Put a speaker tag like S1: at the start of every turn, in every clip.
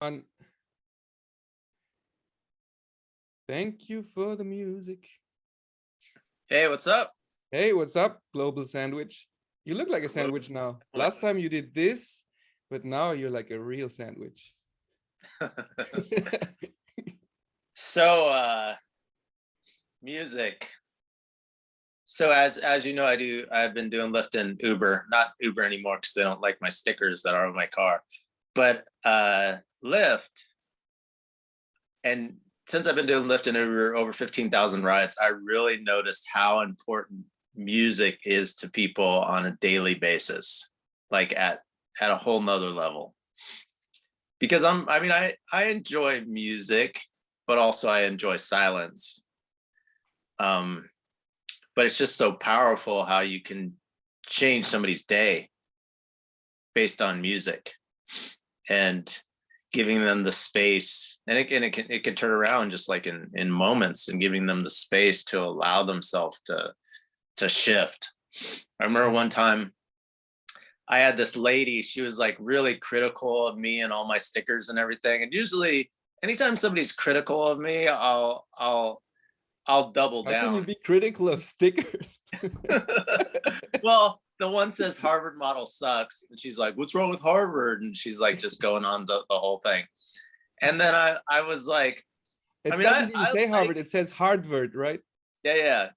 S1: on. Thank you for the music.
S2: Hey, what's up?
S1: Hey, what's up, Global Sandwich? You look like a sandwich now. Last time you did this, but now you're like a real sandwich.
S2: So, music. So as you know, I've been doing Lyft and Uber, not Uber anymore because they don't like my stickers that are on my car, but Lyft. And since I've been doing Lyft and Uber over 15,000 rides, I really noticed how important music is to people on a daily basis, like at a whole nother level. Because I enjoy music, but also I enjoy silence. But it's just so powerful how you can change somebody's day based on music and giving them the space. And it can turn around just like in moments, and giving them the space to allow themselves to shift. I remember one time I had this lady, she was like really critical of me and all my stickers and everything. And usually anytime somebody's critical of me, I'll double down.
S1: How can you be critical of stickers?
S2: Well, the one says Harvard model sucks, and she's like, "What's wrong with Harvard?" And she's like just going on the whole thing. And then I was like,
S1: it doesn't even say Harvard, it says Harvard, right?
S2: Yeah.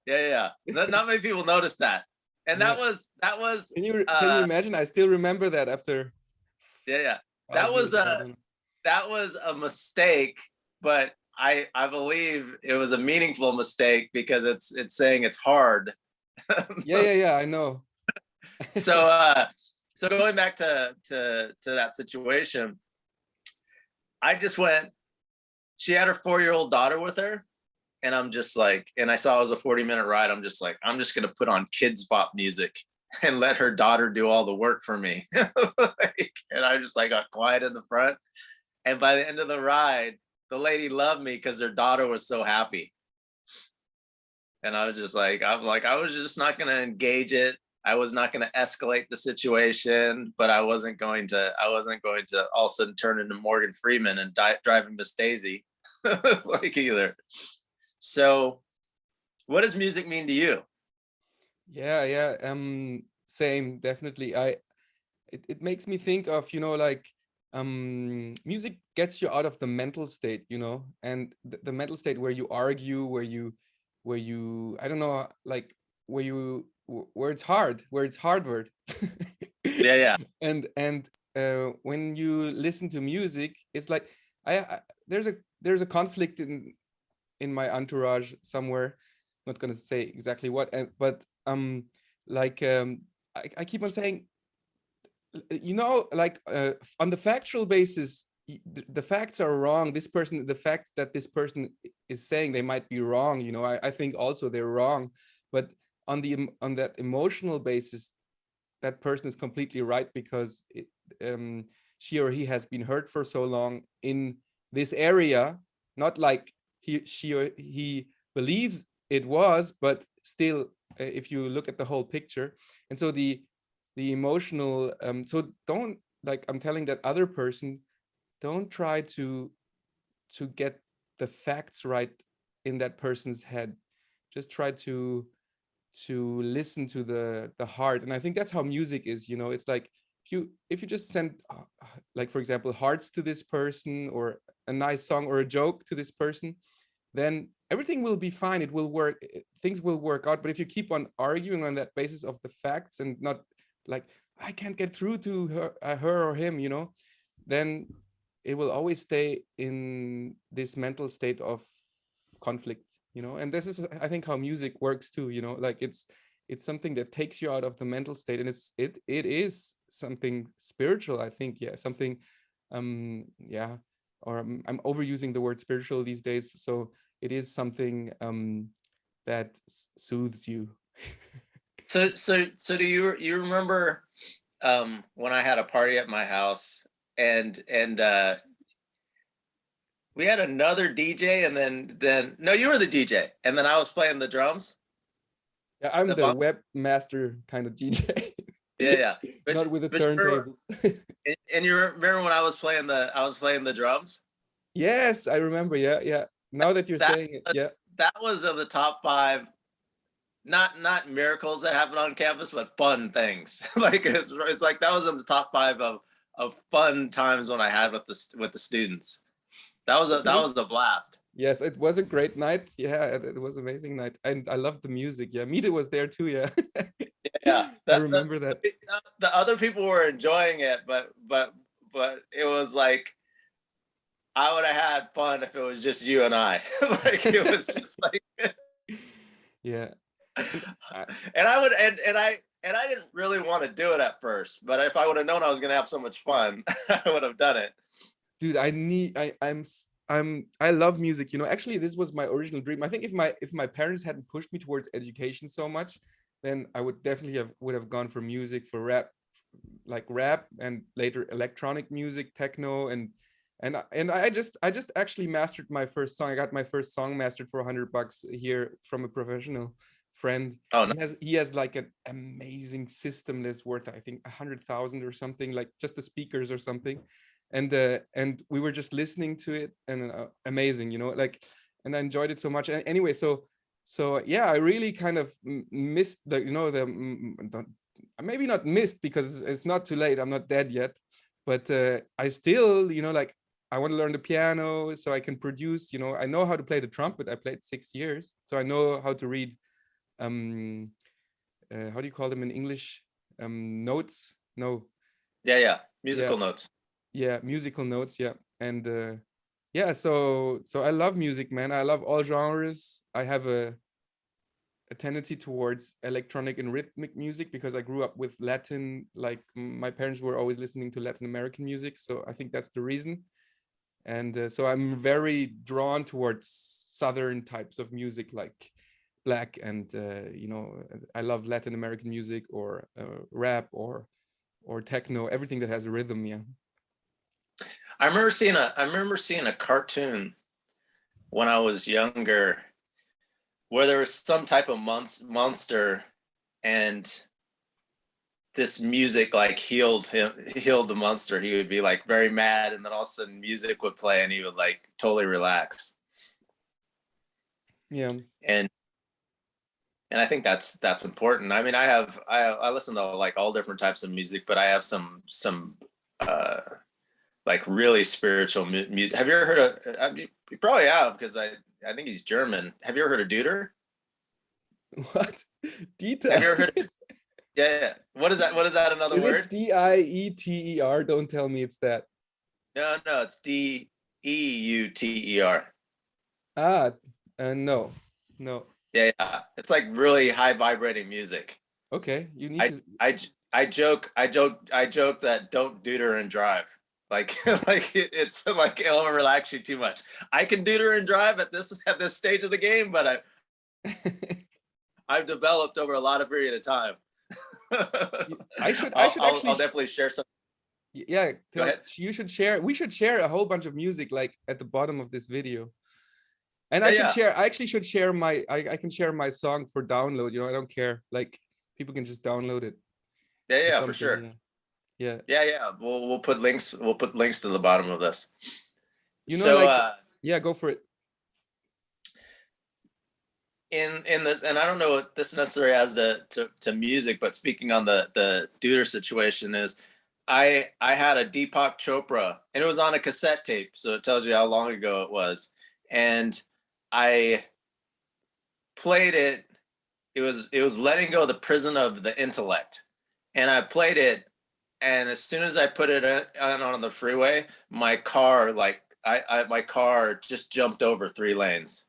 S2: Not many people notice that. And that was
S1: can you imagine? I still remember that after.
S2: Yeah. That was a mistake, but I believe it was a meaningful mistake because it's saying it's hard.
S1: Yeah, I know.
S2: So going back to that situation, I just went, she had her 4-year-old daughter with her, and I'm just like, and I saw it was a 40-minute ride. I'm just like, I'm just gonna put on kids pop music and let her daughter do all the work for me. And I just like got quiet in the front. And by the end of the ride, the lady loved me because her daughter was so happy. And I was just like, I was just not going to engage it. I was not going to escalate the situation, but I wasn't going to all of a sudden turn into Morgan Freeman and driving Miss Daisy like either. So what does music mean to you?
S1: Yeah. Same, definitely. It makes me think of, like, music gets you out of the mental state, and the mental state where you argue, where you I don't know, like where it's hard word.
S2: Yeah.
S1: And when you listen to music, it's like there's a conflict in my entourage somewhere. Not gonna say exactly what, but I keep on saying, like, on the factual basis, the facts are wrong. The facts that this person is saying, they might be wrong. I think also they're wrong, but on that emotional basis, that person is completely right, because she or he has been hurt for so long in this area. Not like she or he believes it was, but still, if you look at the whole picture. And so the emotional, so don't, like, I'm telling that other person, don't try to get the facts right in that person's head. Just try to listen to the heart. And I think that's how music is. It's like, if you just send like, for example, hearts to this person, or a nice song or a joke to this person, then everything will be fine. It will work. Things will work out. But if you keep on arguing on that basis of the facts, and not like, I can't get through to her or him, then it will always stay in this mental state of conflict, and this is, I think, how music works too. Like, it's something that takes you out of the mental state, and it is something spiritual, I think. Yeah, something, yeah, or I'm overusing the word spiritual these days. So it is something that soothes you.
S2: So do you remember when I had a party at my house, and we had another DJ, and then no, you were the DJ, and then I was playing the drums?
S1: Yeah, I'm the webmaster kind of DJ.
S2: Yeah.
S1: Not with the
S2: But you remember,
S1: turntables.
S2: and you remember when I was playing the drums?
S1: Yes, I remember. Yeah, yeah. Now that you're
S2: That
S1: saying it,
S2: was,
S1: yeah.
S2: that was in the top 5, not miracles that happen on campus, but fun things. Like it's like that was in the top 5 of fun times when I had with the students. That
S1: Okay.
S2: was a blast.
S1: Yes, it was a great night. Yeah, it was amazing night. And I loved the music. Yeah, Mita was there too. Yeah.
S2: Yeah,
S1: I remember that.
S2: the other people were enjoying it, but it was like I would have had fun if it was just you and I. Like it was just like,
S1: Yeah. And
S2: and I would and I didn't really want to do it at first, but if I would have known I was going to have so much fun, I would have done it.
S1: dude, I love music, you know. Actually, this was my original dream. I think if my parents hadn't pushed me towards education so much, then I would definitely would have gone for music, for rap, like rap, and later electronic music, techno, and I just actually mastered my first song. I got my first song mastered for $100 here from a professional friend.
S2: Oh no.
S1: He has like an amazing system that's worth, I think, 100,000 or something, like just the speakers or something. And we were just listening to it, and amazing, you know, like, and I enjoyed it so much. And anyway, so yeah, I really kind of missed the, you know, the maybe not missed, because it's not too late, I'm not dead yet, but I still, you know, like, I want to learn the piano so I can produce, you know. I know how to play the trumpet. I played 6 years, so I know how to read how do you call them in English? Notes? No.
S2: Yeah,
S1: Yeah,
S2: musical notes.
S1: yeah, musical notes. Yeah. And yeah, so I love music, man. I love all genres. I have a tendency towards electronic and rhythmic music because I grew up with Latin, like my parents were always listening to Latin American music, so I think that's the reason. And so I'm very drawn towards southern types of music, like black, and you know, I love Latin American music, or rap, or techno, everything that has a rhythm. Yeah.
S2: I remember seeing a cartoon when I was younger where there was some type of monster, and this music like healed the monster. He would be like very mad, and then all of a sudden music would play and he would like totally relax.
S1: Yeah.
S2: And I think that's important. I mean, I listen to like all different types of music, but I have some uh like really spiritual music. Have you ever heard of, you probably have, because I think he's German. Have you ever heard of Deuter?
S1: What? Dieter?
S2: Have you ever heard of, yeah. What is that? What is that, another
S1: Is
S2: word?
S1: it Dieter? Don't tell me it's that.
S2: No, it's Deuter.
S1: Ah, no.
S2: Yeah. It's like really high vibrating music.
S1: Okay, you need
S2: I
S1: to.
S2: I joke that don't deuter and drive. Like like it's like it'll relax you too much. I can deuter and drive at this stage of the game, but I've developed over a lot of period of time.
S1: I should
S2: I'll definitely share some.
S1: Yeah,
S2: Go ahead.
S1: you should share. We should share a whole bunch of music, like at the bottom of this video. And I should share. I actually should share my. I can share my song for download. You know, I don't care. Like, people can just download it.
S2: Yeah, for sure. Yeah. We'll put links. We'll put links to the bottom of this.
S1: You know,
S2: so,
S1: like, yeah, go for it.
S2: In the, and I don't know what this necessarily has to music, but speaking on the deuter situation is, I had a Deepak Chopra, and it was on a cassette tape, so it tells you how long ago it was, and I played it. It was letting go of the prison of the intellect, and I played it, and as soon as I put it on the freeway, my car my car just jumped over 3 lanes.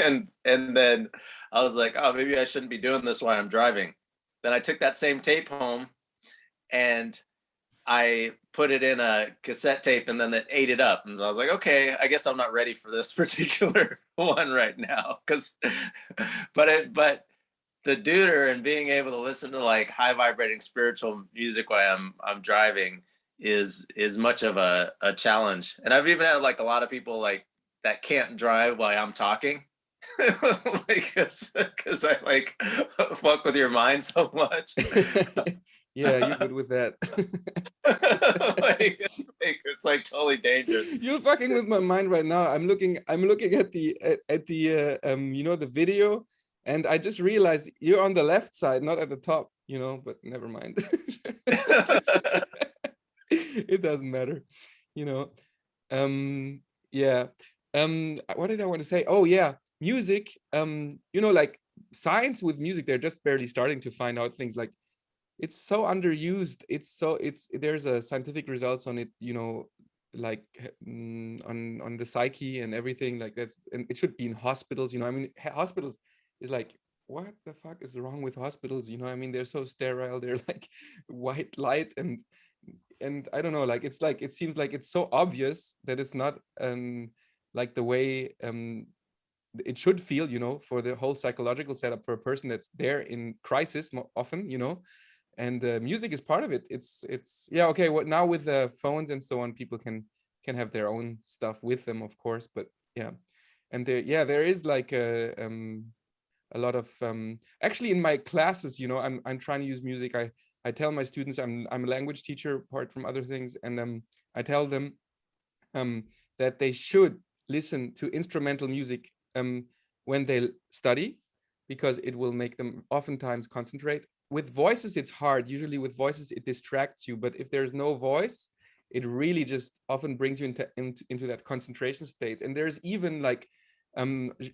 S2: and then I was like, oh, maybe I shouldn't be doing this while I'm driving. Then I took that same tape home and I put it in a cassette tape, and then it ate it up. And so I was like, okay, I guess I'm not ready for this particular one right now. But the deuter and being able to listen to like high vibrating spiritual music while I'm driving is much of a challenge. And I've even had like a lot of people like that can't drive while I'm talking. Like, because I like fuck with your mind so much.
S1: Yeah, you're good with that.
S2: It's like totally dangerous.
S1: You're fucking with my mind right now. I'm looking at the you know, the video, and I just realized you're on the left side, not at the top, you know, but never mind. It doesn't matter, you know. Yeah. What did I want to say? Oh yeah, music. You know, like science with music, they're just barely starting to find out things like it's so underused. It's there's a scientific results on it, you know, like on the psyche and everything like that's, and it should be in hospitals, you know. I mean, hospitals is like, what the fuck is wrong with hospitals, you know? I mean, they're so sterile, they're like white light, and I don't know, like it's like, it seems like it's so obvious that it's not like the way it should feel, you know, for the whole psychological setup for a person that's there in crisis often, you know. And music is part of it. It's yeah, okay, what now with the phones and so on, people can have their own stuff with them, of course, but yeah. And there, yeah, there is like a lot of actually in my classes, you know, I'm trying to use music. I tell my students, I'm a language teacher apart from other things, and I tell them that they should listen to instrumental music when they study, because it will make them oftentimes concentrate. With voices, it's hard. Usually with voices, it distracts you. But if there's no voice, it really just often brings you into that concentration state. And there's even like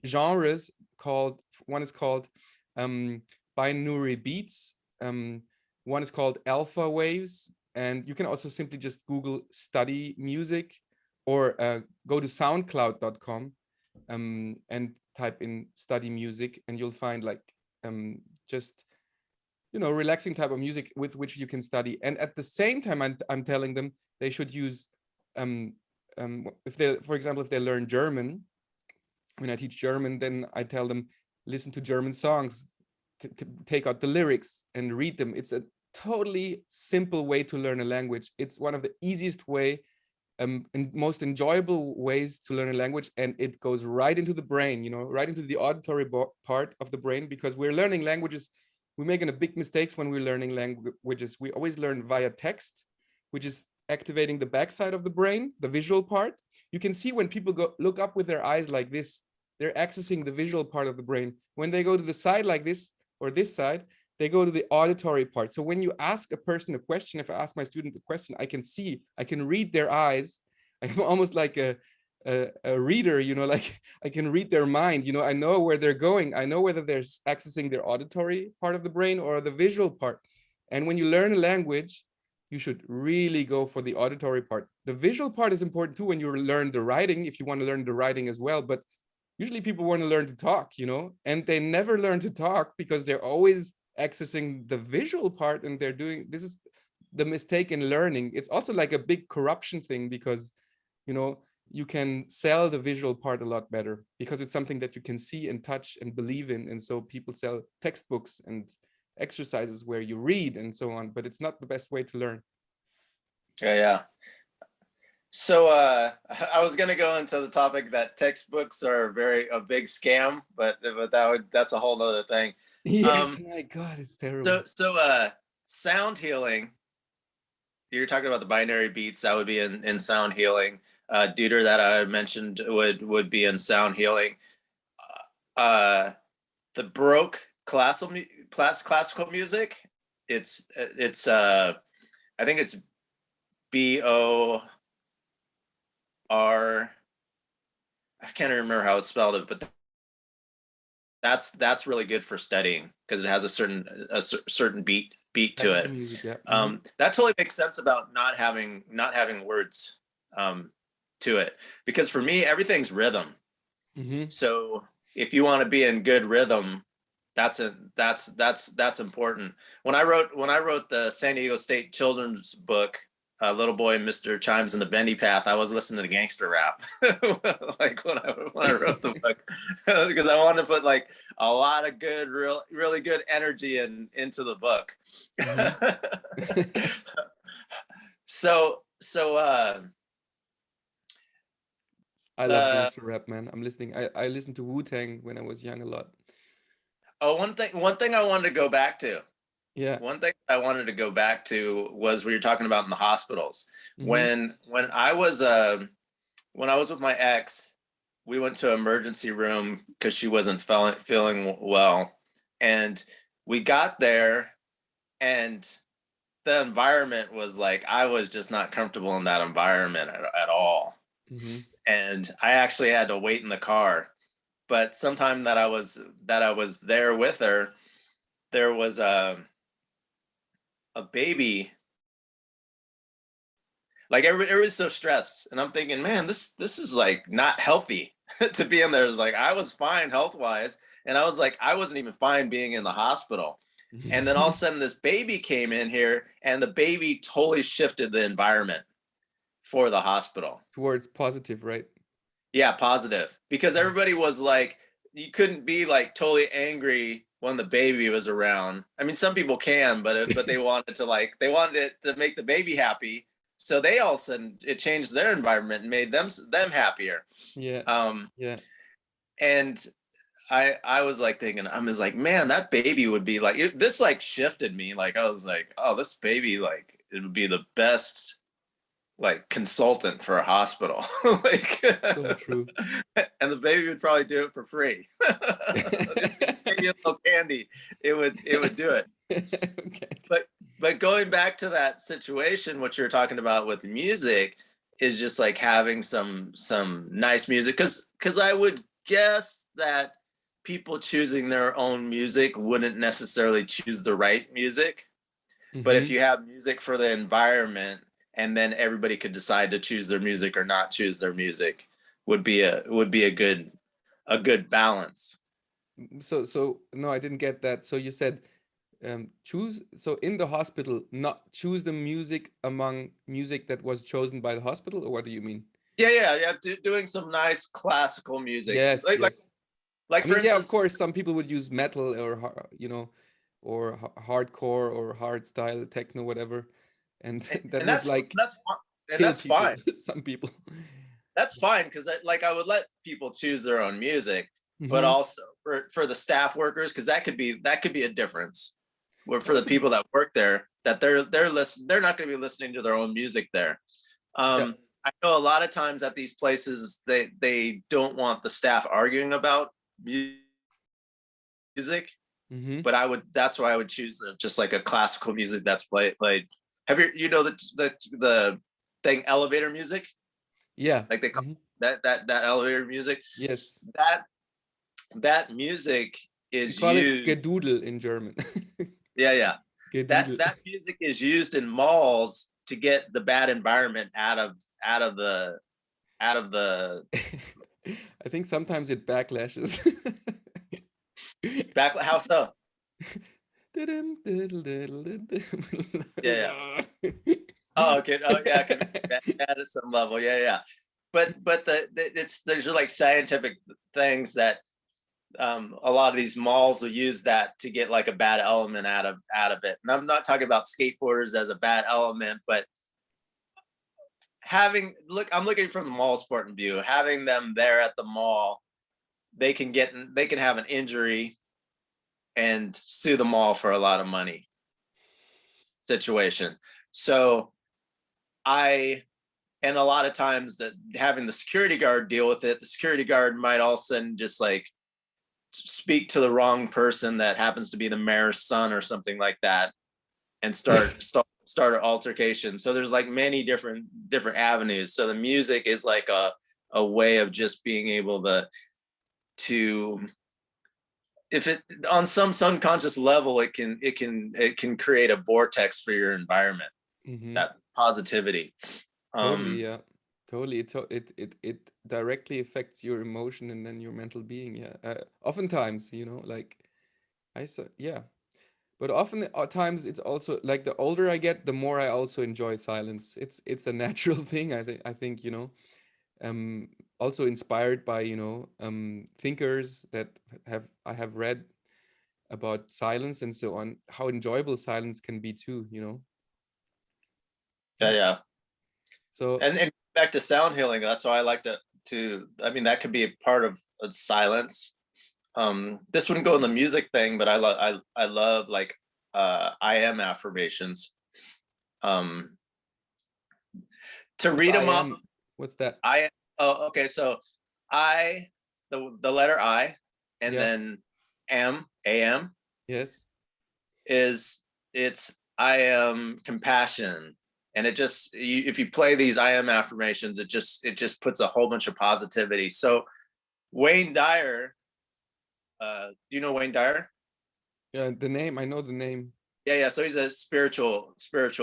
S1: genres called, one is called binaural beats. One is called alpha waves. And you can also simply just Google study music, or go to soundcloud.com and type in study music, and you'll find like just, you know, relaxing type of music with which you can study. And at the same time, I'm telling them they should use if they, for example, if they learn German, when I teach German, then I tell them listen to German songs, to take out the lyrics and read them. It's a totally simple way to learn a language. It's one of the easiest way and most enjoyable ways to learn a language, and it goes right into the brain, you know, right into the auditory part of the brain, because we're learning languages. We're making a big mistakes when we're learning languages. We always learn via text, which is activating the backside of the brain, the visual part. You can see when people go look up with their eyes like this, they're accessing the visual part of the brain. When they go to the side like this, or this side, they go to the auditory part. So when you ask a person a question, if I ask my student a question, I can see, I can read their eyes. I'm almost like a reader, you know, like I can read their mind, you know, I know where they're going. I know whether they're accessing their auditory part of the brain or the visual part. And when you learn a language, you should really go for the auditory part. The visual part is important too when you learn the writing, if you want to learn the writing as well. But usually people want to learn to talk, you know, and they never learn to talk because they're always accessing the visual part, and they're doing, this is the mistake in learning. It's also like a big corruption thing, because, you know, you can sell the visual part a lot better because it's something that you can see and touch and believe in. And so people sell textbooks and exercises where you read and so on, but it's not the best way to learn.
S2: Yeah. So I was going to go into the topic that textbooks are a big scam, but that's a whole nother thing.
S1: Yes, my God, it's terrible.
S2: So sound healing. You're talking about the binary beats, that would be in sound healing. Deuter that I mentioned would be in sound healing. The Baroque classical music, it's I think it's BOR. I can't remember how it's spelled, but that's really good for studying because it has a certain beat to it.
S1: Music, yeah.
S2: That totally makes sense about not having words to it, because for me everything's rhythm. So if you want to be in good rhythm, that's important. When I wrote the San Diego State children's book, Little Boy Mr. Chimes in the Bendy Path, I was listening to gangster rap like when I wrote the book, because I wanted to put like a lot of good, really good energy into the book. So
S1: I love gangster rap, man. I'm listening. I listened to Wu-Tang when I was young a lot.
S2: Oh, one thing I wanted to go back to.
S1: Yeah.
S2: one thing I wanted to go back to was what you're talking about in the hospitals.
S1: Hmm.
S2: When I was with my ex, we went to emergency room because she wasn't feeling well, and we got there, and the environment was like, I was just not comfortable in that environment at all.
S1: Hmm.
S2: And I actually had to wait in the car. But sometime that I was there with her, there was a baby. Like everybody's so stressed, and I'm thinking, man, this is like not healthy to be in there. It's like I was fine health wise, and I was like I wasn't even fine being in the hospital. And then all of a sudden, this baby came in here, and the baby totally shifted the environment for the hospital.
S1: Towards positive, right?
S2: Yeah, positive. Because everybody was like, you couldn't be like totally angry when the baby was around. I mean, some people can, but they wanted it to make the baby happy. So they all of a sudden it changed their environment and made them happier.
S1: Yeah.
S2: Um,
S1: Yeah.
S2: and I was like thinking, I was like, man, that baby would be like this like shifted me. Like I was like, oh, this baby, like it would be the best like consultant for a hospital. Like
S1: So true.
S2: and the baby would probably do it for free. Maybe a little candy, it would do it.
S1: Okay.
S2: But going back to that situation, what you're talking about with music is just like having some nice music, because I would guess that people choosing their own music wouldn't necessarily choose the right music. But if
S1: Hmm.
S2: you have music for the environment, and then everybody could decide to choose their music or not choose their music, would be a good balance.
S1: So no, I didn't get that. So you said choose, so in the hospital, not choose the music among music that was chosen by the hospital, or what do you mean?
S2: Yeah. Doing some nice classical music,
S1: Yes,
S2: like like
S1: yes.
S2: like
S1: I
S2: for
S1: mean, yeah, of
S2: instance,
S1: course, some people would use metal or or hardcore or hard style techno, whatever, and that
S2: and
S1: would
S2: that's
S1: like
S2: that's and
S1: kill
S2: that's
S1: people.
S2: fine.
S1: Some people.
S2: That's fine because I would let people choose their own music, but
S1: Hmm.
S2: also for the staff workers, because that could be a difference. Where for the
S1: Totally.
S2: people that work there, that they're not going to be listening to their own music there.
S1: Yeah.
S2: I know a lot of times at these places they don't want the staff arguing about music,
S1: Hmm.
S2: but that's why I would choose just like a classical music that's played. Have you the thing elevator music,
S1: Yeah.
S2: like they call
S1: Hmm.
S2: that elevator music,
S1: Yes.
S2: that that music
S1: We
S2: is
S1: call it
S2: used.
S1: Gedudel in German.
S2: Yeah. that
S1: Gedudel.
S2: that music is used in malls to get the bad environment out of the
S1: I think sometimes it backlashes.
S2: back. How so? Yeah. Oh, okay. Oh, yeah. It can be bad at some level. Yeah. But there's like scientific things that a lot of these malls will use that to get like a bad element out of it. And I'm not talking about skateboarders as a bad element, but I'm looking from the mall's point of view. Having them there at the mall, they can have an injury and sue the mall for a lot of money situation. So I and a lot of times that having the security guard deal with it, the security guard might all of a sudden just like speak to the wrong person that happens to be the mayor's son or something like that, and start an altercation. So there's like many different avenues. So the music is like a way of just being able to if it on some subconscious level it can create a vortex for your environment,
S1: Hmm.
S2: that positivity.
S1: Totally,
S2: um
S1: yeah. Totally. It directly affects your emotion and then your mental being. Yeah. Oftentimes, like I said, yeah. But often at times it's also like the older I get, the more I also enjoy silence. It's a natural thing. I think, also inspired by, thinkers that I have read about silence and so on, how enjoyable silence can be too.
S2: yeah.
S1: So
S2: And back to sound healing, that's why I like to I mean that could be a part of silence. This wouldn't go in the music thing, but I love like I am affirmations. To read them off.
S1: What's that?
S2: Okay. So the letter I, and then am.
S1: Yes.
S2: It's I am compassion. And it just, if you play these I am affirmations, it just puts a whole bunch of positivity. So Wayne Dyer, do you know Wayne Dyer?
S1: Yeah, the name, I know the name.
S2: Yeah. So he's a spiritual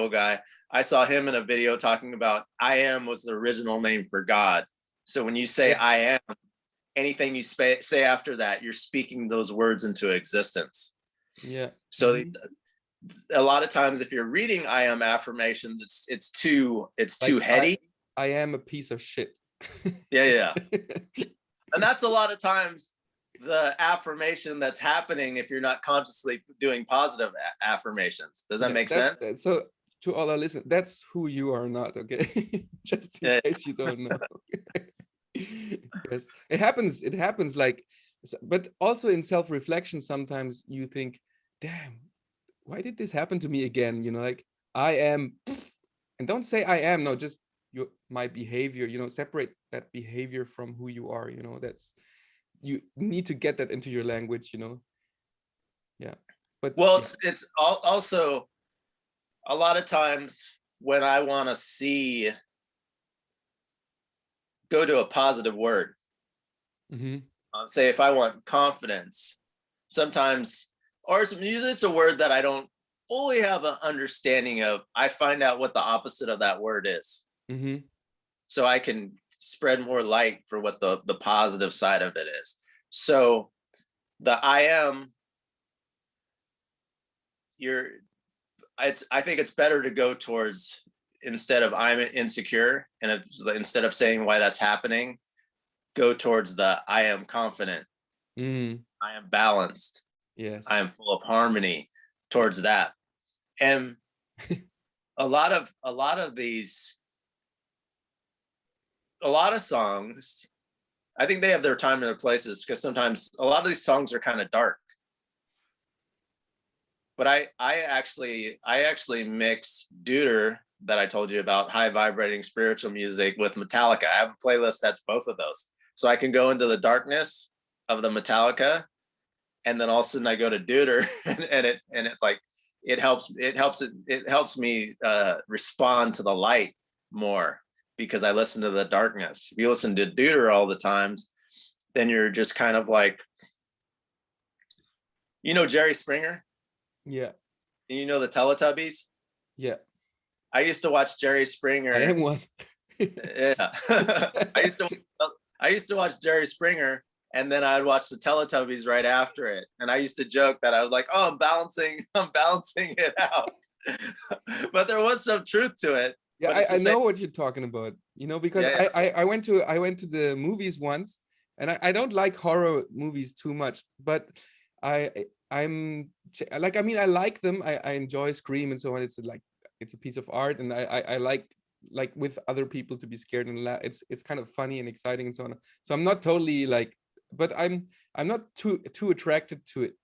S2: guy. I saw him in a video talking about I am was the original name for God. So when you say I am, anything you say after that, you're speaking those words into existence.
S1: Yeah.
S2: So a lot of times if you're reading I am affirmations, it's too heady.
S1: I am a piece of shit.
S2: Yeah. And that's a lot of times the affirmation that's happening if you're not consciously doing positive affirmations. Does that make sense?
S1: So to all our listeners, that's who you are not, okay? Just in case you don't know. Yes, it happens like, but also in self-reflection, sometimes you think, damn, why did this happen to me again? You know, like I am, and don't say I am, no, just my behavior, you know, separate that behavior from who you are, you know, you need to get that into your language, you know. Yeah. But
S2: well, it's also a lot of times when I want to go to a positive word. Say if I want confidence, sometimes, or usually it's a word that I don't fully have an understanding of. I find out what the opposite of that word is. So I can spread more light for what the positive side of it is. So the I am, I think it's better to go towards, instead of I'm insecure, and instead of saying why that's happening, go towards the I am confident. I am balanced.
S1: Yes.
S2: I am full of harmony, towards that. And a lot of songs, I think they have their time and their places, because sometimes a lot of these songs are kind of dark. But I actually mix deuter, that I told you about, high vibrating spiritual music, with Metallica. I have a playlist that's both of those. So I can go into the darkness of the Metallica, and then all of a sudden I go to deuter, it helps me respond to the light more, because I listen to the darkness. If you listen to deuter all the times, then you're just kind of like, you know, Jerry Springer?
S1: Yeah.
S2: You know the Teletubbies?
S1: Yeah.
S2: I used to watch Jerry Springer.
S1: I am one.
S2: Yeah. I used to watch Jerry Springer, and then I'd watch the Teletubbies right after it. And I used to joke that I was like, oh, I'm balancing it out. But there was some truth to it.
S1: Yeah, I know what you're talking about, you know, because I went to the movies once, and I don't like horror movies too much, but I'm like, I mean, I like them. I enjoy Scream and so on. It's a piece of art, and I like with other people to be scared and laugh. It's kind of funny and exciting and so on. So I'm not totally like, but I'm not too attracted to it.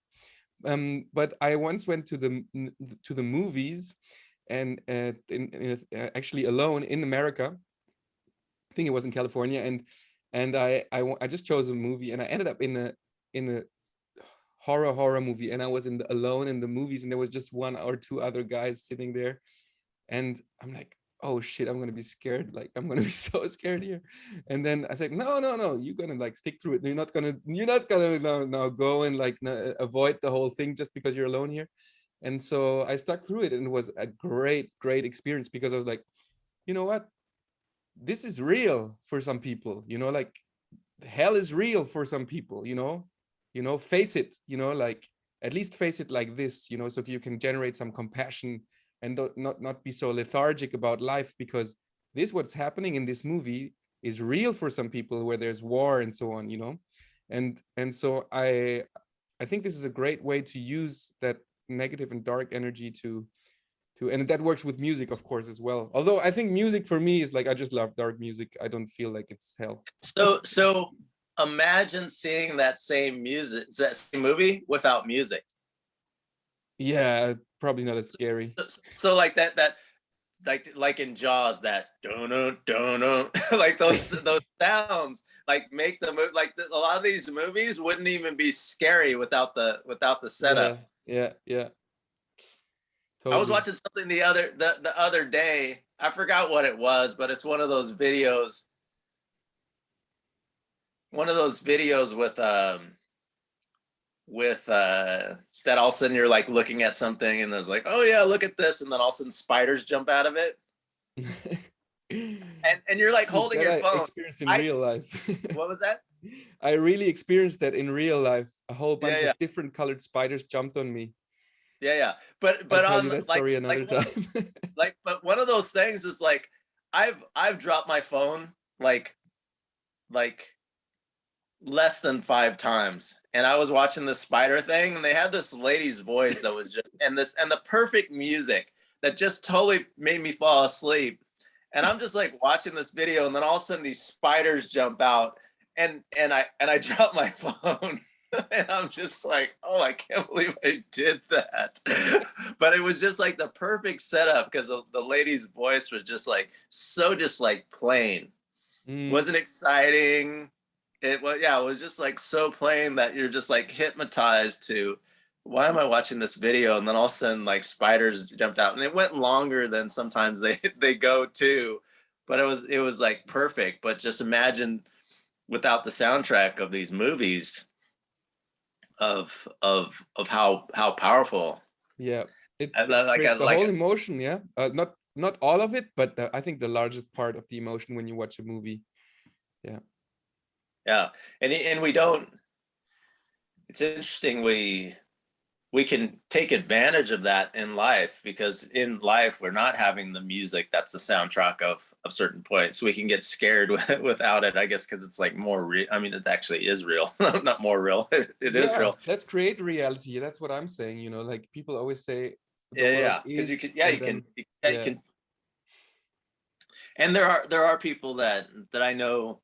S1: But I once went to the movies, and actually alone in America. I think it was in California, and I just chose a movie, and I ended up in a horror movie, and I was alone in the movies, and there was just one or two other guys sitting there, and I'm like, oh shit, I'm gonna be scared, like I'm gonna be so scared here. And then I said, no, you're gonna like stick through it. You're not gonna now go and like avoid the whole thing just because you're alone here. And so I stuck through it, and it was a great experience, because I was like, you know what, this is real for some people, you know, like hell is real for some people, you know, face it, you know, like at least face it like this, you know, so you can generate some compassion and not be so lethargic about life, because what's happening in this movie is real for some people, where there's war and so on, you know. And so I think this is a great way to use that negative and dark energy to and that works with music, of course, as well. Although I think music for me is like, I just love dark music. I don't feel like it's hell.
S2: So imagine seeing that same movie without music.
S1: Yeah, probably not as scary.
S2: So like that like in Jaws, that don't like those sounds like make the move, like a lot of these movies wouldn't even be scary without the setup.
S1: Yeah.
S2: I was
S1: Totally.
S2: watching something the other day. I forgot what it was, but it's one of those videos. One of those videos with that all of a sudden you're like looking at something and there's like, oh yeah, look at this, and then all of a sudden spiders jump out of it. And you're like holding
S1: That
S2: your
S1: I
S2: phone.
S1: experienced in real life.
S2: What was that?
S1: I really experienced that in real life. A whole bunch
S2: Yeah.
S1: of different colored spiders jumped on me.
S2: Yeah.
S1: I'll
S2: But
S1: tell you
S2: on
S1: that story another time.
S2: but one of those things is like I've dropped my phone like less than 5 times, and I was watching this spider thing, and they had this lady's voice that was just and the perfect music that just totally made me fall asleep. And I'm just like watching this video, and then all of a sudden these spiders jump out, and I drop my phone. And I'm just like, oh, I can't believe I did that. But it was just like the perfect setup, because the lady's voice was just like so just like plain. Wasn't exciting. It was just like so plain that you're just like hypnotized to, why am I watching this video? And then all of a sudden like spiders jumped out, and it went longer than sometimes they go too, but it was like perfect. But just imagine without the soundtrack of these movies of how powerful.
S1: Yeah, it
S2: Like
S1: creates
S2: I
S1: the
S2: like
S1: whole
S2: it.
S1: emotion. Yeah, not all of it, but I think the largest part of the emotion when you watch a movie. Yeah.
S2: Yeah. And we don't, it's interesting, we can take advantage of that in life, because in life we're not having the music that's the soundtrack of certain points. We can get scared without it, I guess, because it's like more real. I mean, it actually is real. Not more real. It is
S1: Yeah,
S2: real.
S1: let's create reality. That's what I'm saying. Like people always say the world
S2: Yeah, because you
S1: is,
S2: can,
S1: and then
S2: you
S1: yeah.
S2: can. And there are people that I know.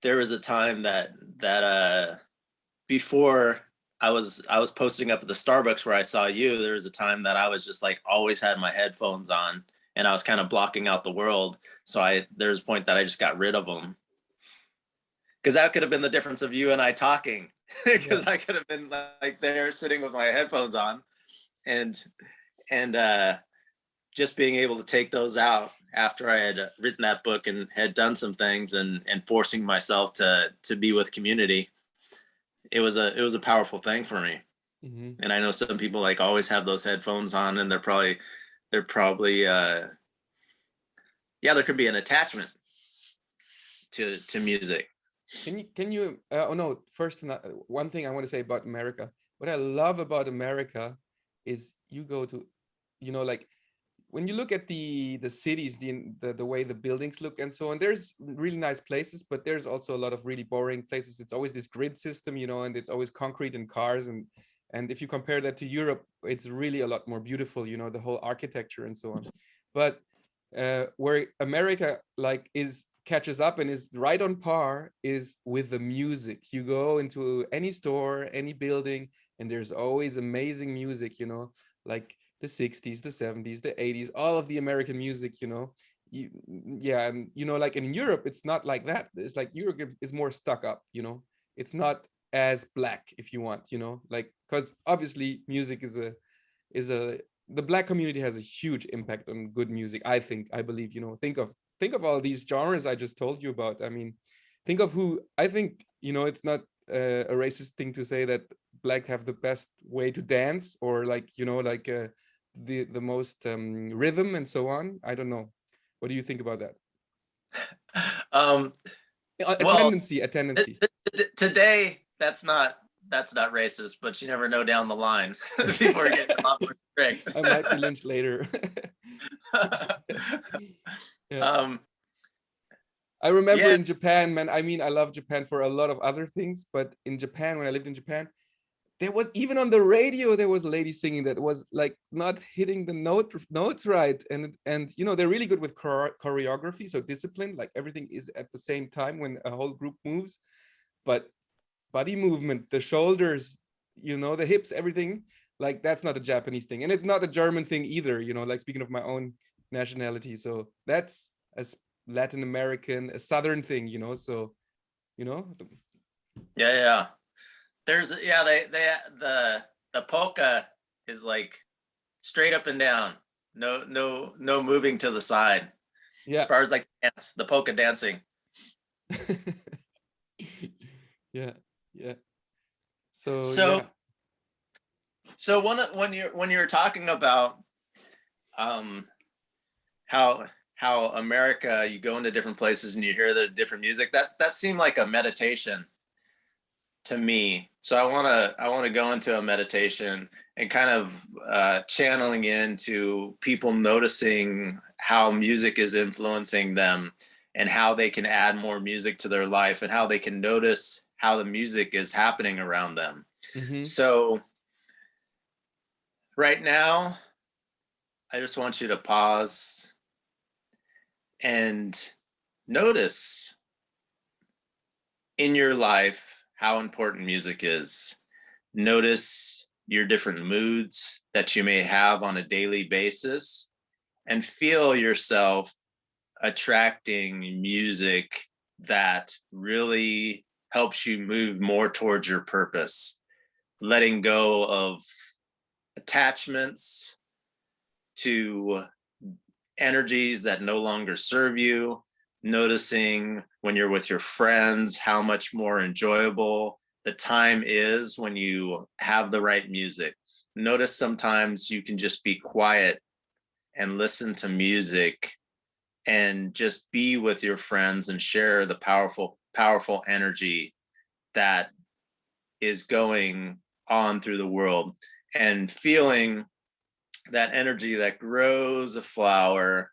S2: There was a time that before I was posting up at the Starbucks where I saw you, there was a time that I was just like always had my headphones on, and I was kind of blocking out the world. So there's a point that I just got rid of them, because that could have been the difference of you and I talking, because I could have been like there sitting with my headphones on, and just being able to take those out after I had written that book and had done some things, and forcing myself to be with community. It was a powerful thing for me.
S1: Mm-hmm.
S2: And I know some people like always have those headphones on, and they're probably there could be an attachment to music.
S1: Can you oh no, first one thing I want to say about America. What I love about America is you go to, like when you look at the cities, the way the buildings look and so on, there's really nice places, but there's also a lot of really boring places. It's always this grid system, and it's always concrete and cars, and if you compare that to Europe, it's really a lot more beautiful, the whole architecture and so on. But where America like catches up and is right on par is with the music. You go into any store, any building, and there's always amazing music, like the 60s, the 70s, the 80s, all of the American music, and like in Europe, it's not like that. It's like Europe is more stuck up, it's not as black, if you want, like, because obviously music is the black community has a huge impact on good music. I believe, think of all these genres I just told you about. I mean, think of who I think, it's not a racist thing to say that black have the best way to dance, or like, like the most rhythm and so on. I don't know. What do you think about that?
S2: Um,
S1: A
S2: well,
S1: tendency.
S2: today that's not racist, but you never know down the line. People are getting a lot more strict.
S1: I might be lynched later. Yeah. I remember in Japan, man. I mean, I love Japan for a lot of other things, but in Japan, when I lived in Japan, there was, even on the radio, there was a lady singing that was like not hitting the notes right, and they're really good with choreography, so discipline, like everything is at the same time when a whole group moves, but body movement, the shoulders, the hips, everything like that's not a Japanese thing, and it's not a German thing either, you know, like speaking of my own nationality. So that's a Latin American, a Southern thing, you know. So, you know.
S2: Yeah. There's the polka is like straight up and down. No moving to the side.
S1: Yeah.
S2: As far as like the polka dancing.
S1: Yeah. So yeah.
S2: So when you were talking about how America, you go into different places and you hear the different music, that seemed like a meditation to me. So I want to go into a meditation and kind of channeling into people noticing how music is influencing them and how they can add more music to their life and how they can notice how the music is happening around them. Mm-hmm. So right now, I just want you to pause and notice in your life how important music is. Notice your different moods that you may have on a daily basis and feel yourself attracting music that really helps you move more towards your purpose, letting go of attachments to energies that no longer serve you, noticing when you're with your friends how much more enjoyable the time is when you have the right music. Notice sometimes you can just be quiet and listen to music and just be with your friends and share the powerful energy that is going on through the world, and feeling that energy that grows a flower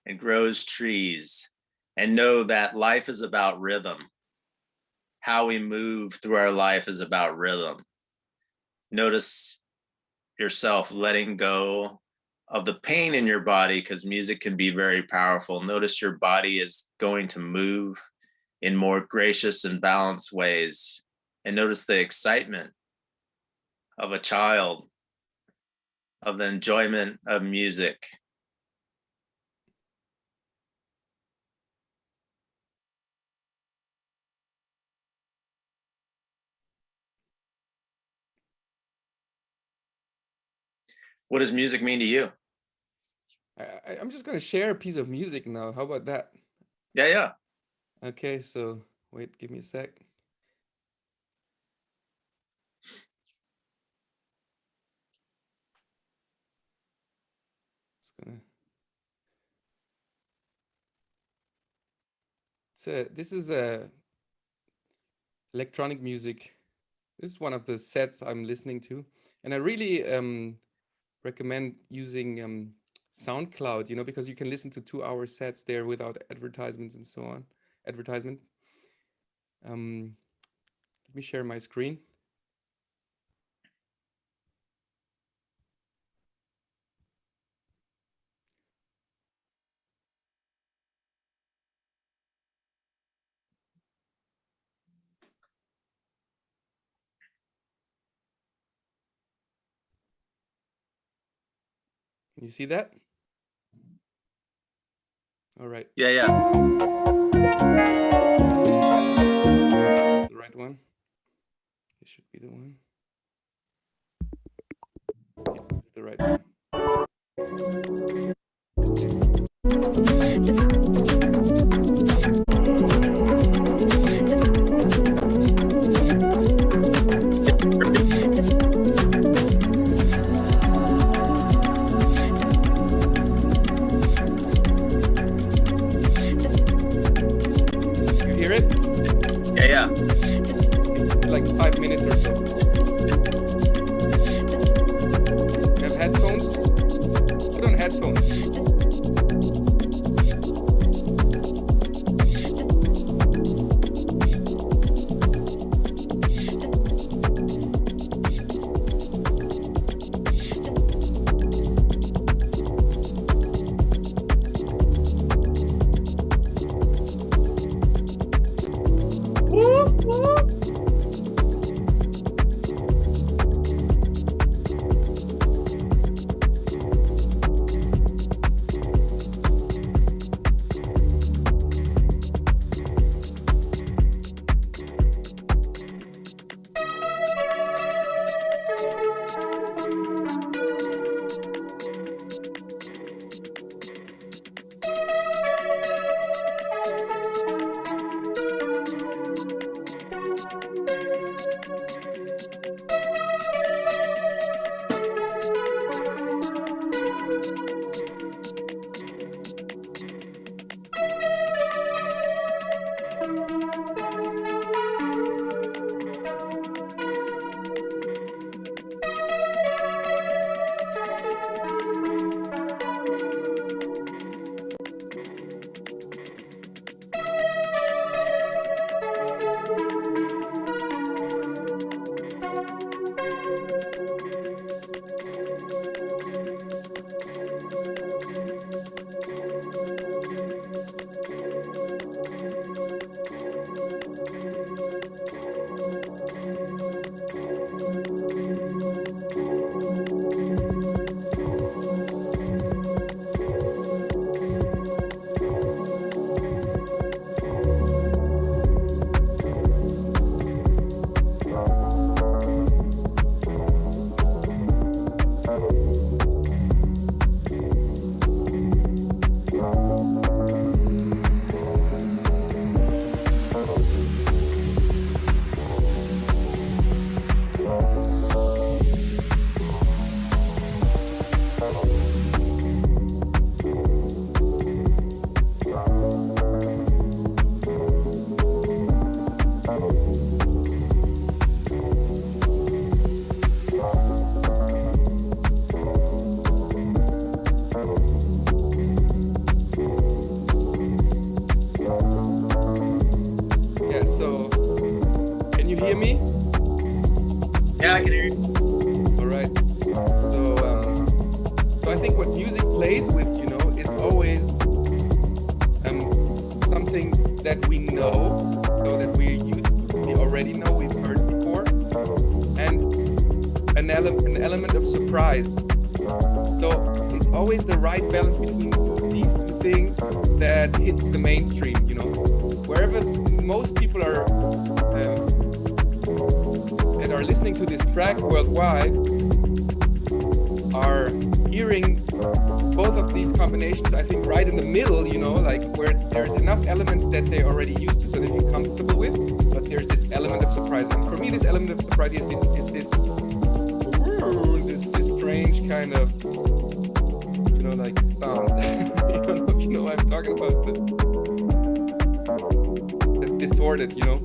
S2: and grows trees, and know that life is about rhythm. How we move through our life is about rhythm. Notice yourself letting go of the pain in your body, because music can be very powerful. Notice your body is going to move in more gracious and balanced ways. And notice the excitement of a child, of the enjoyment of music. What does music mean to you?
S1: I'm just gonna share a piece of music now. How about that?
S2: Yeah.
S1: Okay, so wait, give me a sec. This is electronic music. This is one of the sets I'm listening to, and I really recommend using SoundCloud, you know, because you can listen to 2-hour sets there without advertisements and so on. Let me share my screen. Can you see that? All right.
S2: Yeah.
S1: The right one. It should be the one. Yeah, this is the right one. You hear it?
S2: Yeah.
S1: Like 5 minutes or so. You have headphones? Put on headphones. So can you hear me?
S2: Yeah, I can hear you.
S1: All right. So I think what music plays with, you know, is always something that we know, so that we already know, we've heard before, and an element of surprise. So it's always the right balance between these two things that hits the mainstream, you know. Wherever most people are that are listening to this track worldwide are hearing both of these combinations, I think, right in the middle, you know, like where there's enough elements that they're already used to so that you're comfortable with, but there's this element of surprise. And for me, this element of surprise is this strange kind of, you know, like sound. I don't know if you know what I'm talking about, but it's distorted, you know.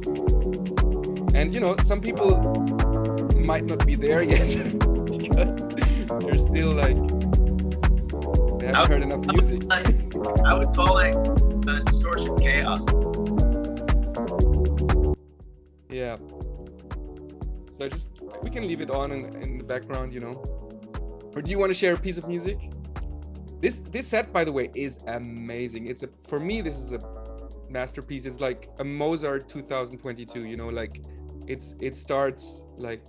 S1: And, you know, some people might not be there yet because they're still like, they haven't heard enough music.
S2: I would call it distortion chaos.
S1: Yeah. So we can leave it on in the background, you know. Or do you want to share a piece of music? This set, by the way, is amazing. For me, this is a masterpiece. It's like a Mozart 2022, you know, like it starts like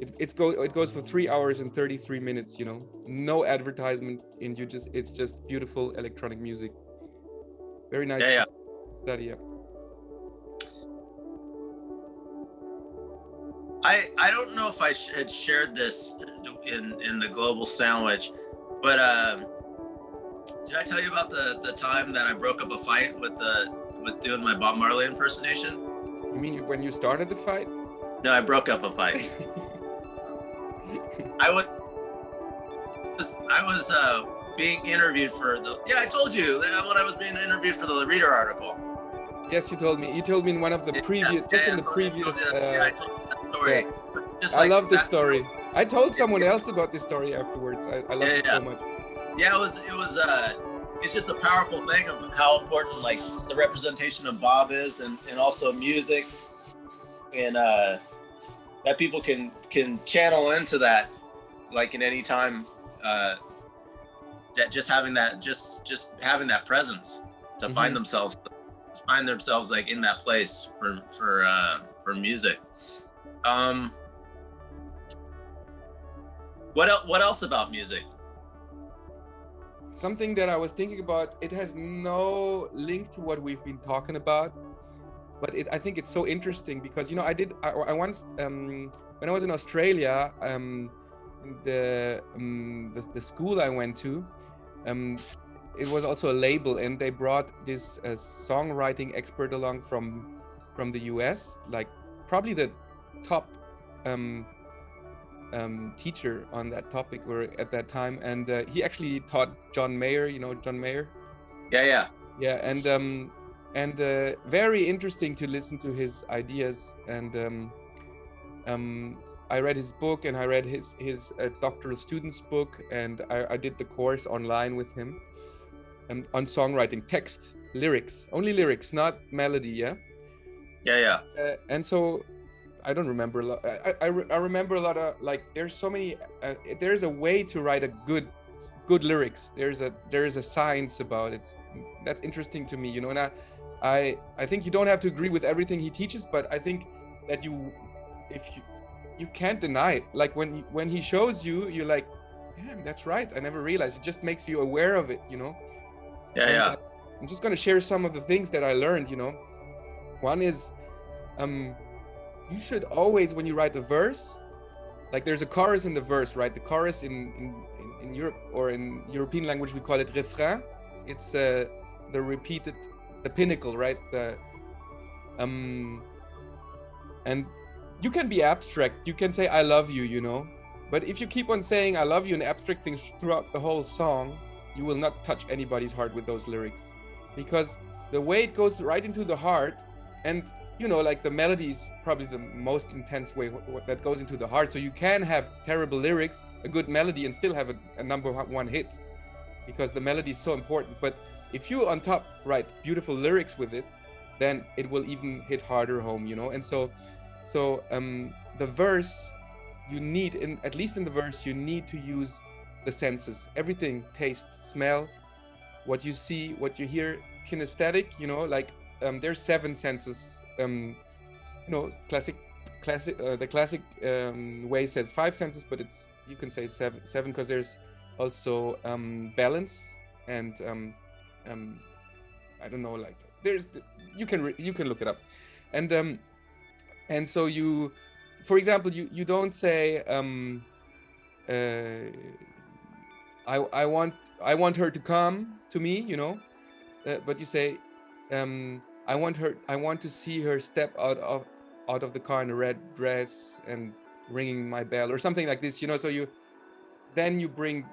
S1: it goes for 3 hours and 33 minutes, you know, no advertisement, and it's just beautiful electronic music. Very nice.
S2: Yeah.
S1: Study, yeah.
S2: I don't know if I had shared this in the Global Sandwich, but did I tell you about the time that I broke up a fight with doing my Bob Marley impersonation?
S1: You mean when you started the fight?
S2: No, I broke up a fight. I was being interviewed for I told you that when I was being interviewed for the Reader article.
S1: Yes, you told me. You told me in one of the previous, I told you that story.
S2: Yeah.
S1: I love this story. I told someone else about this story afterwards. I love it so much.
S2: Yeah, it's just a powerful thing of how important like the representation of Bob is, and also music, and that people can channel into that, like in any time, that just having that presence to find themselves like in that place for music. What else about music?
S1: Something that I was thinking about, it has no link to what we've been talking about, but I think it's so interesting because, you know, I once when I was in Australia, the school I went to, it was also a label, and they brought this songwriting expert along from the US, like probably the top teacher on that topic or at that time, and he actually taught John Mayer. You know John Mayer?
S2: Yeah,
S1: and very interesting to listen to his ideas. And I read his book, and I read his doctoral student's book, and I did the course online with him, on songwriting, text, lyrics, only lyrics, not melody. Yeah. And so I don't remember a lot. I remember a lot of, like, there's so many. There's a way to write a good lyrics. There's a science about it. That's interesting to me, you know. And I think you don't have to agree with everything he teaches, but I think that you can't deny it. Like when he shows you, you're like, damn, that's right. I never realized. It just makes you aware of it, you know.
S2: Yeah.
S1: I'm just gonna share some of the things that I learned, you know. One is, you should always, when you write the verse, like there's a chorus in the verse, right? The chorus in Europe, or in European language, we call it refrain. It's the repeated, the pinnacle, right? And you can be abstract. You can say I love you, you know. But if you keep on saying I love you and abstract things throughout the whole song, you will not touch anybody's heart with those lyrics, because the way it goes right into the heart, and you know, like the melody is probably the most intense way that goes into the heart. So you can have terrible lyrics, a good melody, and still have a number one hit, because the melody is so important. But if you on top write beautiful lyrics with it, then it will even hit harder home, you know. And so the verse, you need, in at least in the verse, you need to use the senses, everything: taste, smell, what you see, what you hear, kinesthetic, you know, like there's 7 senses. You know, the classic way says 5 senses, but it's, you can say seven because there's also balance and I don't know, like there's, you can look it up. And so you, for example, you don't say uh, I want her to come to me, you know, but you say I want to see her step out of the car in a red dress and ringing my bell or something like this, you know. So then you bring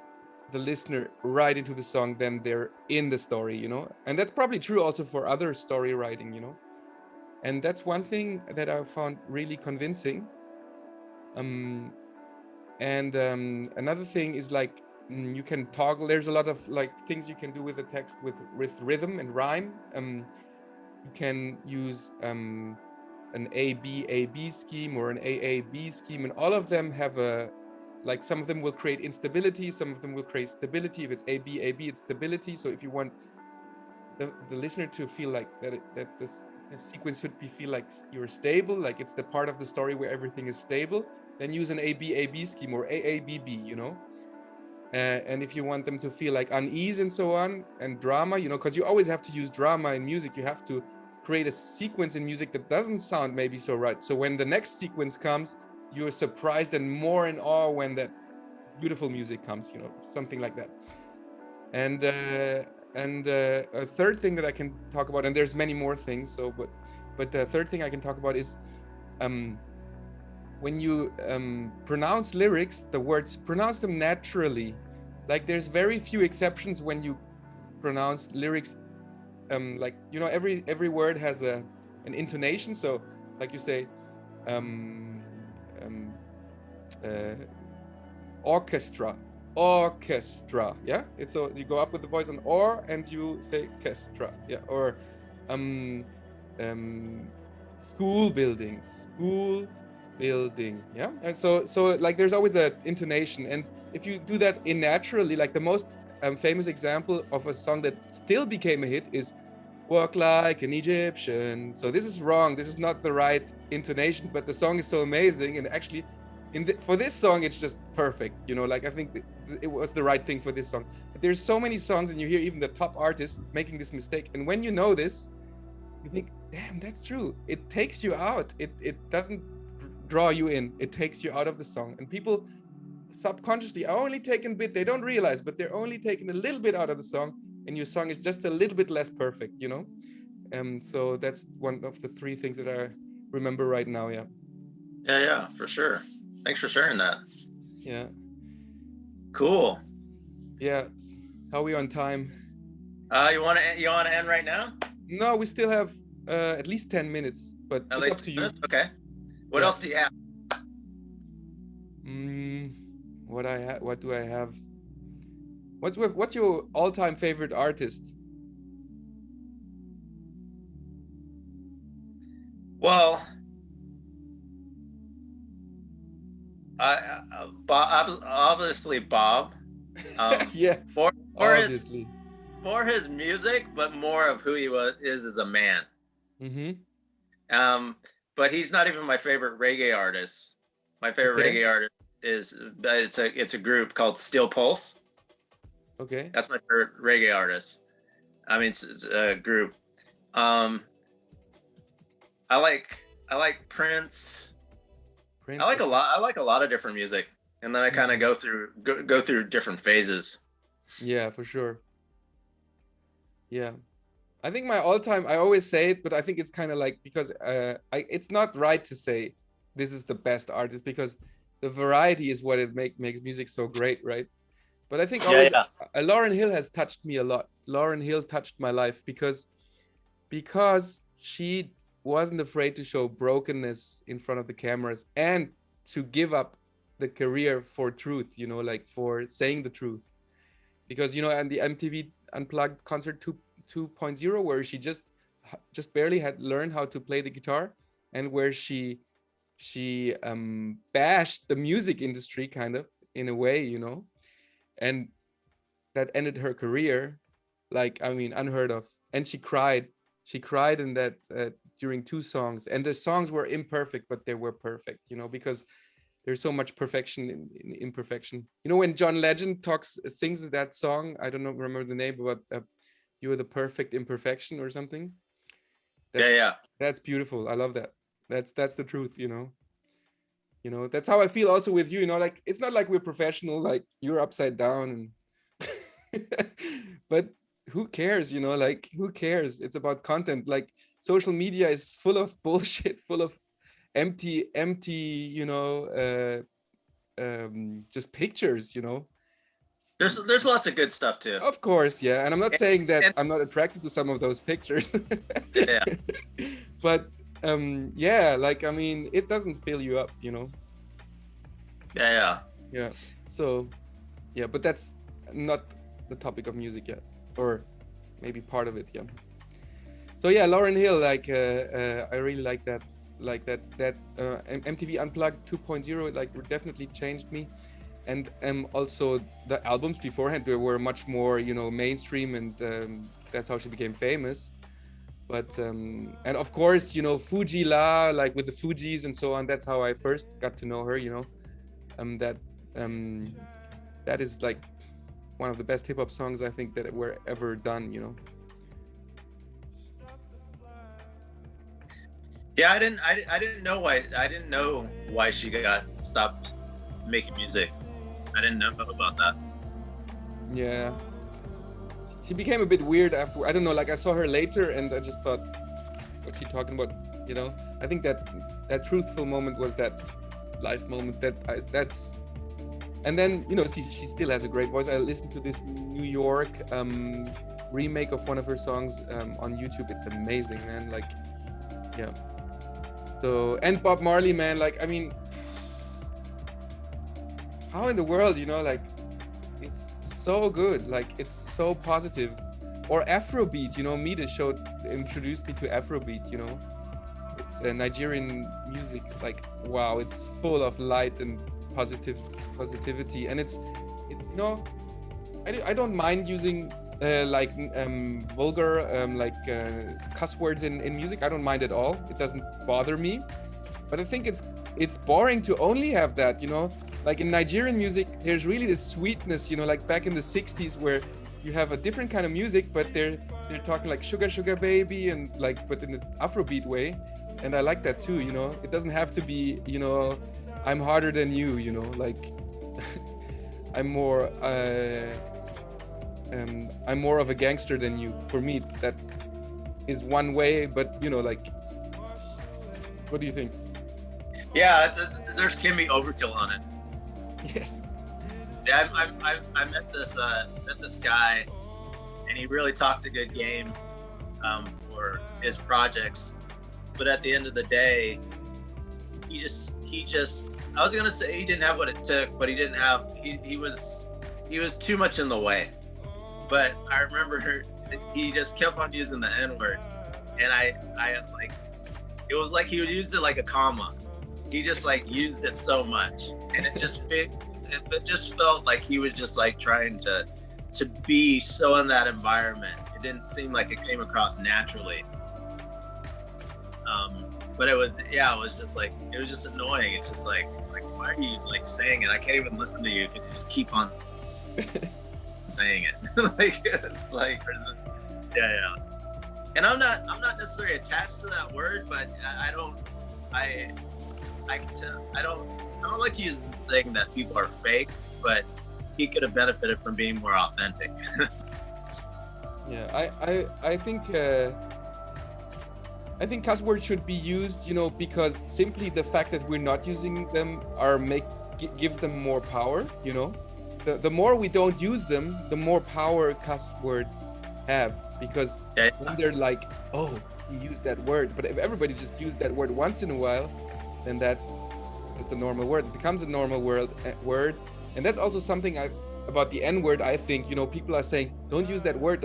S1: the listener right into the song, then they're in the story, you know. And that's probably true also for other story writing, you know. And that's one thing that I found really convincing. And another thing is like you can toggle. There's a lot of like things you can do with the text with rhythm and rhyme. You can use an A-B scheme or an A-A-B scheme, and all of them have a, like, some of them will create instability, some of them will create stability. If it's A-B, it's stability. So if you want the listener to feel like that this sequence should feel like you're stable, like it's the part of the story where everything is stable, then use an A-B scheme or A-A-B-B, you know. And if you want them to feel like unease and so on, and drama, you know, because you always have to use drama in music. You have to create a sequence in music that doesn't sound maybe so right. So when the next sequence comes, you're surprised and more in awe when that beautiful music comes, you know, something like that. And a third thing that I can talk about, and there's many more things. So, but the third thing I can talk about is when you pronounce lyrics, the words, pronounce them naturally. Like there's very few exceptions when you pronounce lyrics. Like, you know, every word has an intonation. So like you say, orchestra, yeah. It's, so you go up with the voice on or and you say orchestra, yeah. Or school building, yeah. And so like there's always an intonation, and if you do that in naturally, like the most famous example of a song that still became a hit is Walk Like an Egyptian. So this is wrong, this is not the right intonation, but the song is so amazing, and actually for this song it's just perfect, you know. Like I think it was the right thing for this song. But there's so many songs, and you hear even the top artists making this mistake, and when you know this, you think, damn, that's true. It takes you out. It doesn't draw you in. It takes you out of the song. And people subconsciously are only taking a bit. They don't realize, but they're only taking a little bit out of the song, and your song is just a little bit less perfect, you know. So that's one of the 3 things that I remember right now. Yeah.
S2: Yeah, for sure. Thanks for sharing that.
S1: Yeah.
S2: Cool.
S1: Yeah. How are we on time?
S2: You want to end right now?
S1: No, we still have at least 10 minutes, but
S2: at
S1: it's
S2: least
S1: up to you.
S2: Minutes? Okay. What else do you have?
S1: What do I have? What's your all-time favorite artist?
S2: Well, Bob, obviously Bob.
S1: Yeah, obviously.
S2: For his music, but more of who he is as a man.
S1: Mm-hmm.
S2: But he's not even my favorite reggae artist. My favorite reggae artist is it's a group called Steel Pulse.
S1: Okay.
S2: That's my favorite reggae artist. I mean, it's a group. I like Prince. I like a lot of different music, and then I kind of go through different phases.
S1: Yeah, for sure. Yeah, I think my all-time, I always say it, but I think it's kind of like, because it's not right to say this is the best artist, because the variety is what it makes music so great, right? But I think always Lauryn Hill has touched me a lot. Lauryn Hill touched my life because she wasn't afraid to show brokenness in front of the cameras and to give up the career for truth, you know, like for saying the truth. Because, you know, and the MTV Unplugged concert 2.0, where she just just barely had learned how to play the guitar, and where she bashed the music industry kind of in a way, you know, and that ended her career, like, I mean, unheard of. And she cried in that during 2 songs, and the songs were imperfect, but they were perfect, you know, because there's so much perfection in imperfection. You know, when John Legend sings that song, I don't know, remember the name, but you're the perfect imperfection or something.
S2: Yeah.
S1: That's beautiful. I love that. That's the truth, you know. You know, that's how I feel also with you, you know, like, it's not like we're professional, like you're upside down and but who cares, you know, like, who cares? It's about content. Like, social media is full of bullshit, full of empty, you know, just pictures, you know.
S2: There's lots of good stuff too.
S1: Of course, yeah. And I'm not saying that
S2: and
S1: I'm not attracted to some of those pictures.
S2: yeah.
S1: But yeah, like, I mean, it doesn't fill you up, you know.
S2: Yeah.
S1: So yeah, but that's not the topic of music yet, or maybe part of it, yeah. So yeah, Lauryn Hill, like, I really like that, MTV Unplugged 2.0, like, definitely changed me. And also the albums beforehand, they were much more, you know, mainstream, and that's how she became famous. But and of course, you know, Fuji La, like with the Fugees and so on, that's how I first got to know her, you know. That is like one of the best hip hop songs I think that were ever done, you know.
S2: Yeah, I didn't know why she got stopped making music. I didn't know about that.
S1: Yeah, she became a bit weird after. I don't know, like, I saw her later and I just thought, what's she talking about, you know. I think that truthful moment was that life moment, that's. And then, you know, she still has a great voice. I listened to this New York remake of one of her songs on YouTube. It's amazing, man. Like, yeah. So, and Bob Marley, man, like, I mean, how in the world, you know, like, it's so good, like, it's so positive. Or Afrobeat, you know, Mida introduced me to Afrobeat, you know. It's a Nigerian music, like, wow, it's full of light and positivity, and it's you know, I don't mind using vulgar cuss words in music. I don't mind at all. It doesn't bother me. But I think it's boring to only have that, you know. Like, in Nigerian music, there's really this sweetness, you know, like back in the 60s, where you have a different kind of music, but they're talking like sugar baby, and like, but in the Afrobeat way. And I like that too, you know. It doesn't have to be, you know, I'm harder than you, you know, like I'm more of a gangster than you. For me, that is one way, but, you know, like, what do you think?
S2: Yeah, there's can be overkill on it.
S1: Yes.
S2: Yeah, I met this guy, and he really talked a good game for his projects, but at the end of the day, he just I was gonna say he didn't have what it took, but he was too much in the way. But I remember he just kept on using the N-word, and I like, it was like he used it like a comma. He just like used it so much, and it just felt like he was just like trying to be so in that environment. It didn't seem like it came across naturally. But it was just like, it was just annoying. It's just like why are you like saying it? I can't even listen to you because you just keep on saying it. Like, it's like, yeah. And I'm not necessarily attached to that word, but I don't like to use the thing that people are fake, but he could have benefited from being more authentic.
S1: Yeah, I think cuss words should be used, you know, because simply the fact that we're not using them gives them more power, you know. The more we don't use them, the more power cuss words have, because when they're like, oh, you used that word. But if everybody just used that word once in a while, then that's just the normal word. It becomes a normal word. And that's also something about the N-word, I think, you know, people are saying, don't use that word,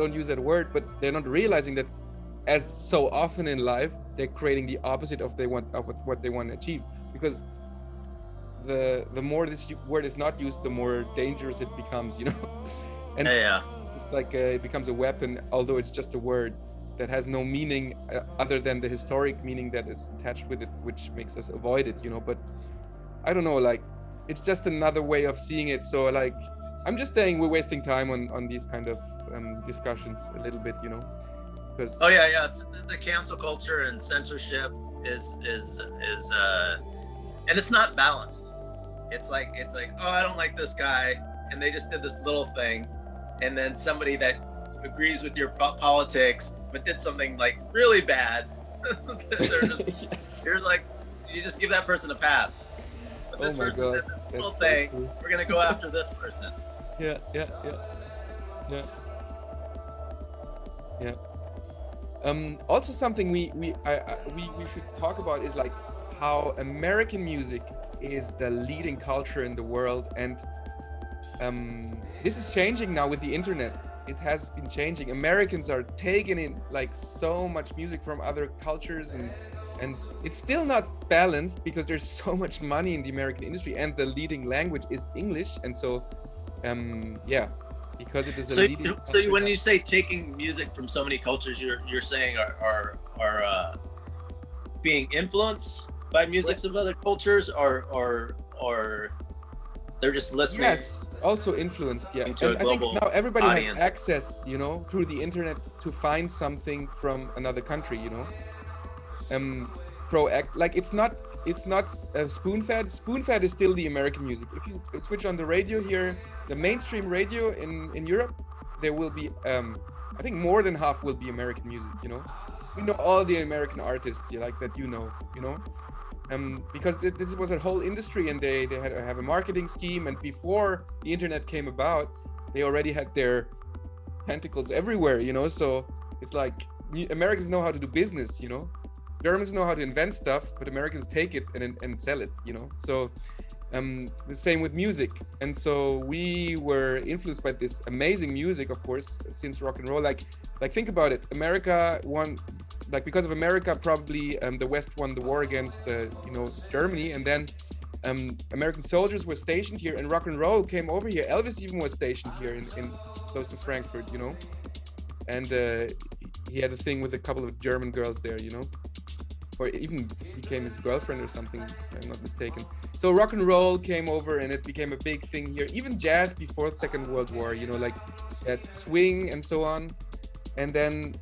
S1: but they're not realizing that as so often in life, they're creating the opposite of what they want to achieve, because the more this word is not used, the more dangerous it becomes, you know. And like it becomes a weapon, although it's just a word that has no meaning other than the historic meaning that is attached with it, which makes us avoid it, you know. But I don't know, like it's just another way of seeing it. So like I'm just saying we're wasting time on these kind of discussions a little bit, you know, because
S2: It's the cancel culture and censorship is and it's not balanced. It's like, oh, I don't like this guy, and they just did this little thing, and then somebody that agrees with your politics but did something like really bad, they're just you're like, you just give that person a pass. But this person did this little thing, so we're gonna go after this person.
S1: Yeah. Also something we should talk about is like how American music is the leading culture in the world, and this is changing now with the internet. It has been changing. Americans are taking in like so much music from other cultures, and it's still not balanced because there's so much money in the American industry, and the leading language is English, and so because it is a leading culture.
S2: So when you say taking music from so many cultures, you're saying are being influenced by musics of other cultures, or they're just listening?
S1: Yes, also influenced, yeah.
S2: Into
S1: and
S2: a global
S1: I think now everybody
S2: audience.
S1: has access, you know, through the internet to find something from another country, you know. Like it's not spoon-fed. Spoon-fed is still the American music. If you switch on the radio here, the mainstream radio in Europe, there will be I think more than half will be American music, you know. We know all the American artists, like that, you know. Because this was a whole industry, and they have a marketing scheme, and before the internet came about, they already had their tentacles everywhere, you know. So it's like Americans know how to do business, you know. Germans know how to invent stuff, but Americans take it and sell it, you know. So the same with music. And so we were influenced by this amazing music, of course, since rock and roll. Like think about it. America won, like because of America, probably the West won the war against Germany, and then American soldiers were stationed here, and rock and roll came over here. Elvis even was stationed here in close to Frankfurt, you know. And he had a thing with a couple of German girls there, you know, or even became his girlfriend or something, if I'm not mistaken. So rock and roll came over, and it became a big thing here. Even jazz before the Second World War, you know, like swing and so on. And then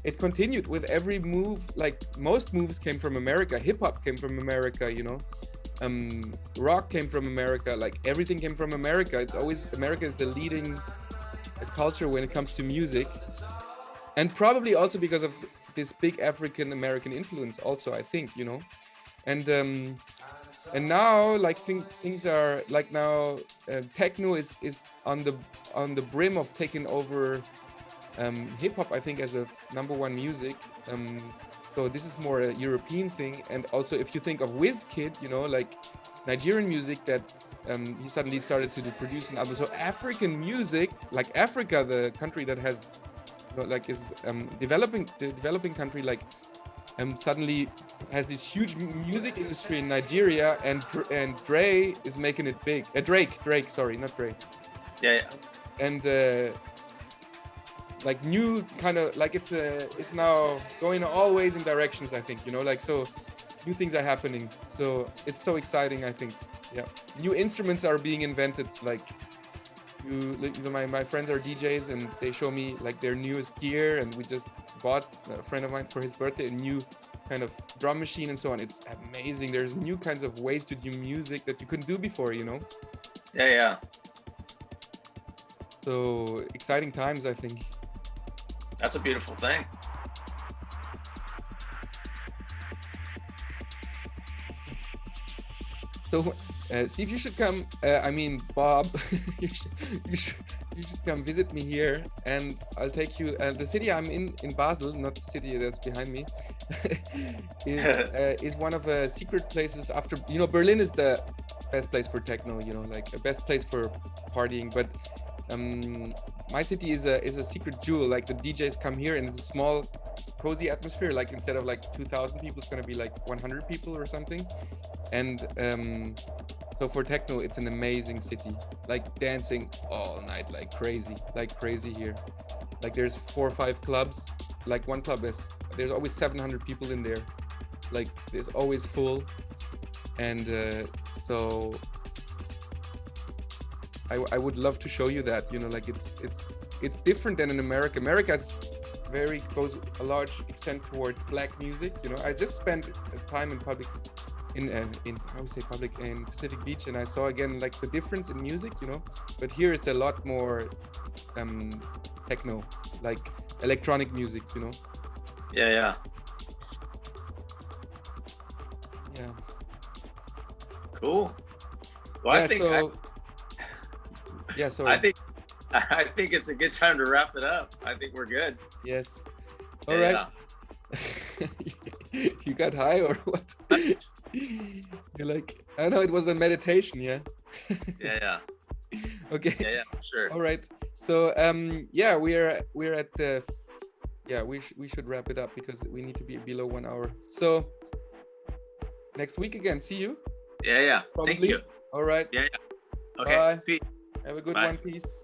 S1: it continued with every move. Like most moves came from America. Hip hop came from America, you know. Rock came from America. Like everything came from America. It's always America is the leading culture when it comes to music, and probably also because of this big African American influence also, I think, you know. And now like things are like now techno is on the brim of taking over hip hop, I think, as a #1 music. So this is more a European thing. And also if you think of Wizkid, you know, like Nigerian music, that he suddenly started to produce an album. So African music, like Africa, the country that has, you know, like is developing country, like suddenly has this huge music industry in Nigeria, and Dre is making it big. Drake, sorry, not Dre.
S2: Yeah.
S1: And like new kind of like it's now going all ways in directions, I think, you know, like, so new things are happening. So it's so exciting, I think. Yeah, new instruments are being invented. Like you know, my friends are DJs, and they show me like their newest gear, and we just bought, a friend of mine for his birthday, a new kind of drum machine and so on. It's amazing. There's new kinds of ways to do music that you couldn't do before, you know.
S2: Yeah.
S1: So exciting times, I think.
S2: That's a beautiful thing.
S1: So Steve, you should come. I mean, Bob, you should come visit me here, and I'll take you. The city I'm in Basel, not the city that's behind me, is one of the secret places. After, you know, Berlin is the best place for techno. You know, like the best place for partying. But my city is a secret jewel. Like the DJs come here, and it's a small cozy atmosphere. Like instead of like 2,000 people, it's gonna be like 100 people or something. And so for techno, it's an amazing city. Like dancing all night, like crazy here. Like there's 4 or 5 clubs. Like one club there's always 700 people in there. Like it's always full. And so I would love to show you that, you know, like it's different than in America. America's goes a large extent towards black music, you know. I just spent time in Pacific Beach, and I saw again like the difference in music, you know. But here it's a lot more techno, like electronic music, you know.
S2: Yeah. Cool. Well,
S1: yeah,
S2: I think it's a good time to wrap it up. I think we're good.
S1: Yes. All right. You got high or what? You're like, I know it was the meditation, yeah.
S2: Yeah.
S1: Okay.
S2: Yeah, sure.
S1: All right. So yeah, we're at the we should wrap it up because we need to be below 1 hour. So next week again. See you.
S2: Yeah.
S1: Probably.
S2: Thank you.
S1: All right.
S2: Yeah. Okay.
S1: Bye.
S2: Peace.
S1: Have a good
S2: Bye.
S1: one. Peace.